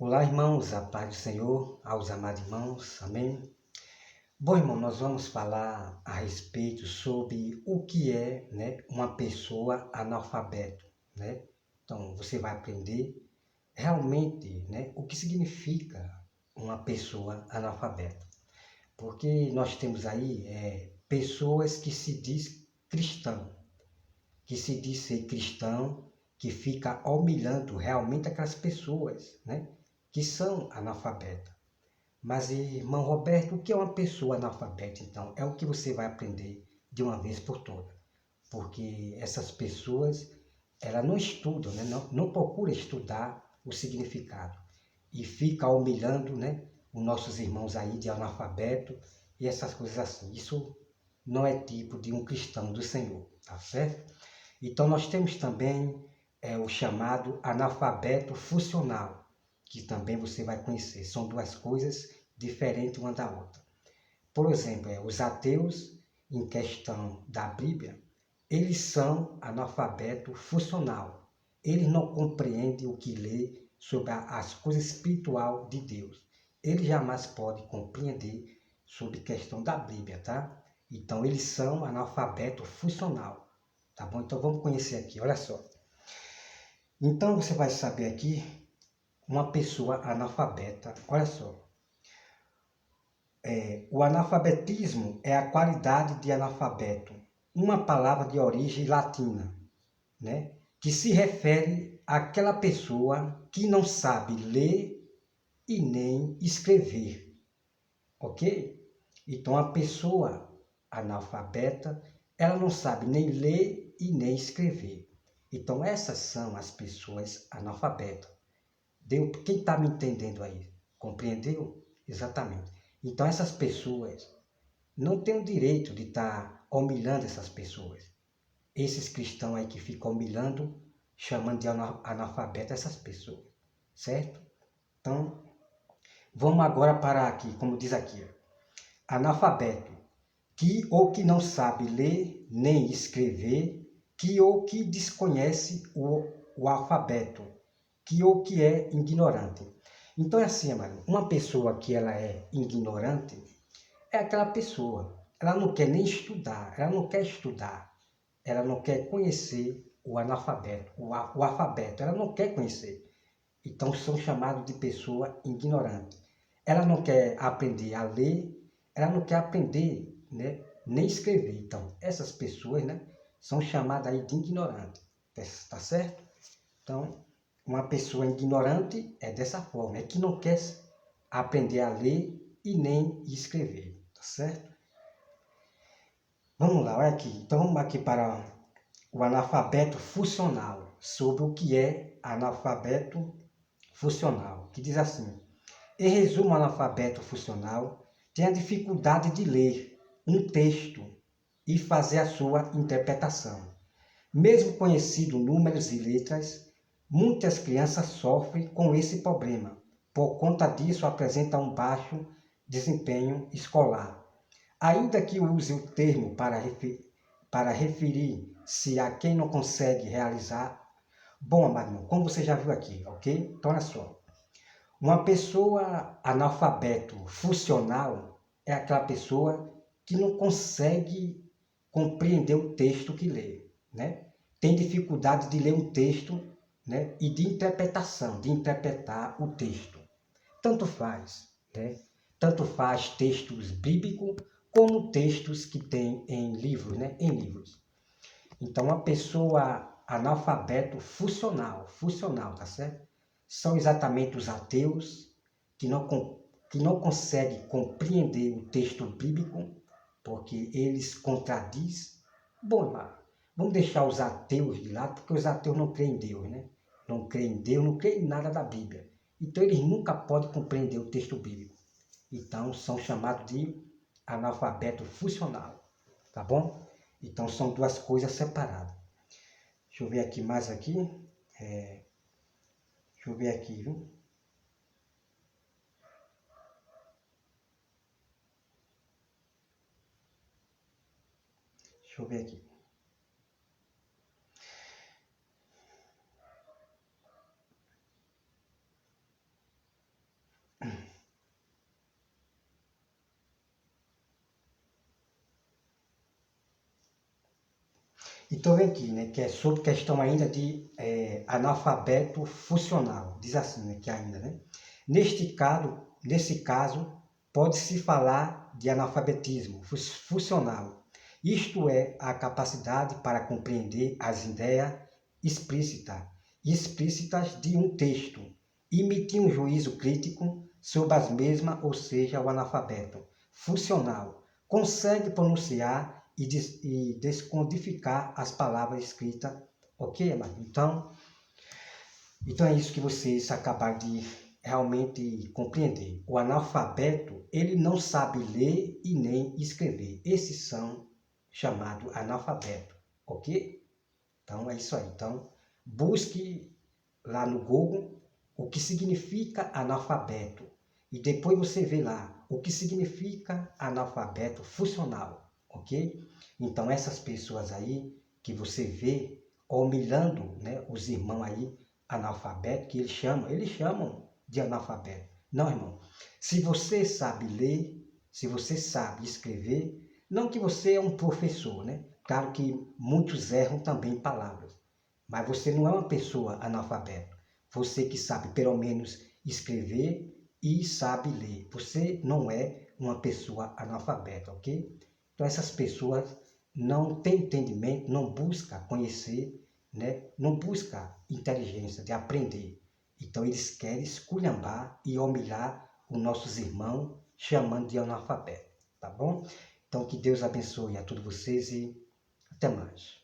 Olá, irmãos, a paz do Senhor, aos amados irmãos, amém? Bom, irmão, nós vamos falar a respeito sobre o que é, uma pessoa analfabeto, né? Então, você vai aprender realmente, o que significa uma pessoa analfabeta. Porque nós temos aí pessoas que se diz cristão, que se diz ser cristão, que fica humilhando realmente aquelas pessoas, que são analfabetas. Mas, irmão Roberto, o que é uma pessoa analfabeta, então? É o que você vai aprender de uma vez por todas. Porque essas pessoas, elas não estudam, não procuram estudar o significado. E fica humilhando, os nossos irmãos aí de analfabeto e essas coisas assim. Isso não é tipo de um cristão do Senhor, tá certo? Então, nós temos também o chamado analfabeto funcional, que também você vai conhecer. São duas coisas diferentes uma da outra. Por exemplo, os ateus, em questão da Bíblia, eles são analfabeto funcional. Eles não compreendem o que lê sobre as coisas espiritual de Deus. Eles jamais podem compreender sobre questão da Bíblia, tá? Então, eles são analfabeto funcional. Tá bom? Então vamos conhecer aqui, olha só. Então você vai saber aqui uma pessoa analfabeta, olha só. O analfabetismo é a qualidade de analfabeto, uma palavra de origem latina, que se refere àquela pessoa que não sabe ler e nem escrever, ok? Então a pessoa analfabeta, ela não sabe nem ler e nem escrever. Então, essas são as pessoas analfabetas. Deu? Quem está me entendendo aí? Compreendeu? Exatamente. Então, essas pessoas não têm o direito de estar humilhando essas pessoas. Esses cristãos aí que ficam humilhando, chamando de analfabeta essas pessoas. Certo? Então, vamos agora para aqui, como diz aqui. Analfabeto, que ou que não sabe ler nem escrever, que ou que desconhece o alfabeto, que ou que é ignorante. Então é assim, amado, uma pessoa que ela é ignorante é aquela pessoa, ela não quer nem estudar, ela não quer estudar, ela não quer conhecer o analfabeto, o alfabeto, ela não quer conhecer. Então são chamados de pessoa ignorante. Ela não quer aprender a ler, ela não quer aprender, nem escrever. Então, essas pessoas, são chamadas aí de ignorante. Tá certo? Então, uma pessoa ignorante é dessa forma, é que não quer aprender a ler e nem escrever, tá certo? Vamos lá, olha aqui. Então, vamos aqui para o analfabeto funcional, sobre o que é analfabeto funcional, que diz assim: em resumo, o analfabeto funcional tem a dificuldade de ler um texto e fazer a sua interpretação. Mesmo conhecendo números e letras, muitas crianças sofrem com esse problema. Por conta disso, apresentam um baixo desempenho escolar. Ainda que use o termo para referir-se a quem não consegue realizar. Bom, amado, como você já viu aqui, ok? Então, olha só. Uma pessoa analfabeto funcional é aquela pessoa que não consegue compreender o texto que lê, Tem dificuldade de ler um texto, e de interpretação, de interpretar o texto. Tanto faz, Tanto faz textos bíblicos como textos que tem em livros, Em livros. Então, uma pessoa analfabeto funcional, tá certo? São exatamente os ateus que não conseguem compreender o texto bíblico, porque eles contradiz. Bom, vamos deixar os ateus de lado, porque os ateus não creem em Deus, Não creem em Deus, não creem em nada da Bíblia. Então, eles nunca podem compreender o texto bíblico. Então, são chamados de analfabeto funcional, tá bom? Então, são duas coisas separadas. Deixa eu ver aqui mais aqui. Deixa eu ver aqui, viu? Deixa eu ver aqui. Então vem aqui, né, que é sobre questão ainda de analfabeto funcional. Diz assim, aqui ainda, né? Nesse caso, pode-se falar de analfabetismo funcional. Isto é, a capacidade para compreender as ideias explícitas de um texto, emitir um juízo crítico sobre as mesmas, ou seja, o analfabeto funcional consegue pronunciar e descodificar as palavras escritas, ok, amado? Então é isso que vocês acabaram de realmente compreender. O analfabeto, ele não sabe ler e nem escrever. Esses são chamados analfabeto, ok? Então é isso aí. Então busque lá no Google o que significa analfabeto e depois você vê lá o que significa analfabeto funcional, ok? Então essas pessoas aí que você vê humilhando, né, os irmãos aí analfabetos, que eles chamam de analfabeto. Não, irmão. Se você sabe ler, se você sabe escrever, não que você é um professor, né? Claro que muitos erram também palavras, mas você não é uma pessoa analfabeta. Você que sabe pelo menos escrever e sabe ler. Você não é uma pessoa analfabeta, ok? Então essas pessoas não têm entendimento, não buscam conhecer, né? Não buscam inteligência de aprender. Então eles querem esculhambar e humilhar os nossos irmãos, chamando de analfabeto, tá bom? Então que Deus abençoe a todos vocês e até mais.